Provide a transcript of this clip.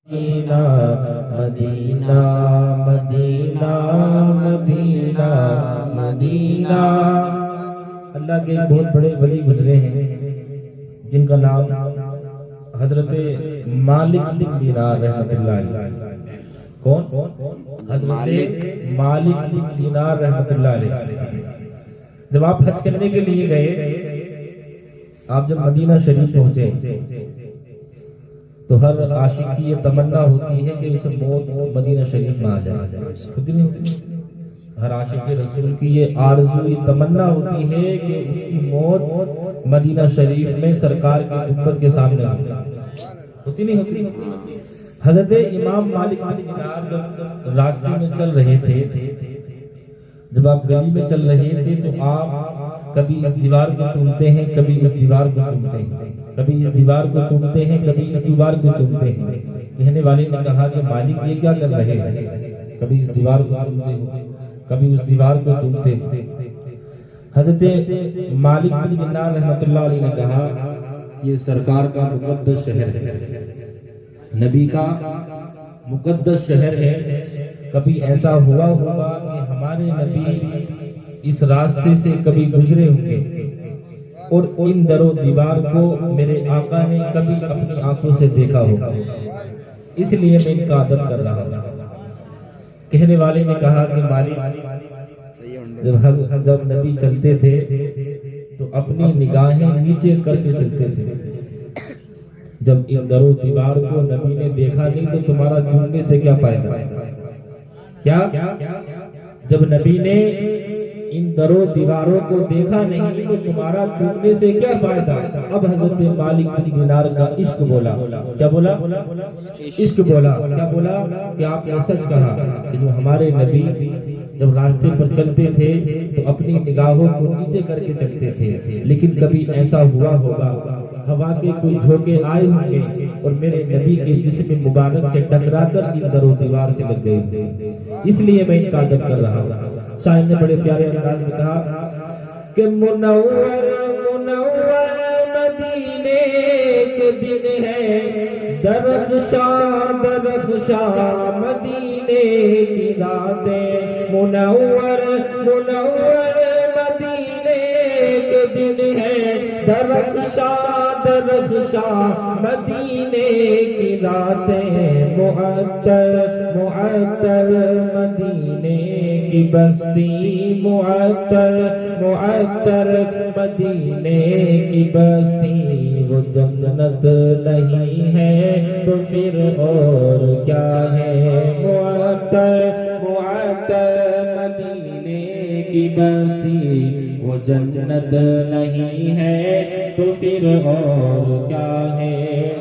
مدینہ مدینہ مدینہ مدینہ مدینہ۔ اللہ کے بہت بڑے ولی گزرے ہیں جن کا نام حضرت مالک بن دینار رحمۃ اللہ علیہ۔ کون؟ حضرت مالک بن دینار رحمۃ اللہ علیہ۔ جب آپ حج کرنے کے لیے گئے، آپ جب مدینہ شریف پہنچے تو ہر عاشق کی یہ تمنا ہوتی ہے کہ اسے موت مدینہ شریف میں آ جائے، ہوتی نہیں ہوتی؟ ہر عاشق رسول کی یہ آرزو، یہ تمنا ہوتی ہے کہ اس کی موت مدینہ شریف میں سرکار کی گنبد کے سامنے ہوتی نہیں ہوتی؟ حضرت امام مالک بن دینار جب راستے میں چل رہے تھے، جب آپ گلی میں چل رہے تھے تو آپ کبھی اس دیوار کو چومتے ہیں، کبھی اس دیوار کو چومتے ہیں، کبھی اس دیوار کو چومتے ہیں، کبھی اس دیوار کو چومتے ہیں۔ کہنے والے نے کہا کہ مالک یہ کیا کر رہے ہیں؟ کبھی اس دیوار کو چومتے ہو، کبھی اس دیوار کو چومتے ہو۔ حضرت مالک بن دینار رحمۃ اللہ علیہ نے کہا یہ سرکار کا مقدس شہر ہے، نبی کا مقدس شہر ہے، کبھی ایسا ہوا ہوگا کہ ہمارے نبی اس راستے سے کبھی گزرے ہوں گے اور ان در و دیوار کو میرے آقا نے کبھی اپنی آنکھوں سے دیکھا ہوگا، اس لیے میں ان کا ادب کر رہا ہوں۔ کہنے والے نے کہا کہ مالک جب نبی چلتے تھے تو اپنی نگاہیں نیچے کر کے چلتے تھے، جب ان در و دیوار کو نبی نے دیکھا نہیں تو تمہارا چومنے سے کیا فائدہ؟ کیا جب نبی نے ان در و دیواروں کو دیکھا نہیں تو تمہارا چومنے سے کیا فائدہ؟ اب حضرت مالک بن دینار کا عشق بولا۔ کیا بولا؟ عشق بولا۔ کیا بولا؟ کہ آپ نے سچ کہا کہ جو ہمارے نبی جب راستے پر چلتے تھے تو اپنی نگاہوں کو نیچے کر کے چلتے تھے، لیکن کبھی ایسا ہوا ہوگا ہوا کے کوئی جھونکے آئے ہوں گے اور میرے نبی کے جسم مبارک سے ٹکرا کر ان در و دیوار سے لگ گئے، اس لیے میں ان کا ادب کر رہا ہوں۔ شاعر نے بڑے پیارے انداز میں کہا کہ منور منور مدینے کے دن ہے، درخشاں درخشاں مدینے کی راتیں، منور منور مدینے کے دن ہے، درخشاں درخشاں مدینے کی راتیں، معطر معطر مدینے کی بستی، معطر معطر مدینے کی بستی، وہ جنت نہیں ہے تو پھر اور کیا ہے؟ معطر معطر مدینے کی بستی، وہ جنت نہیں ہے تو پھر اور کیا ہے؟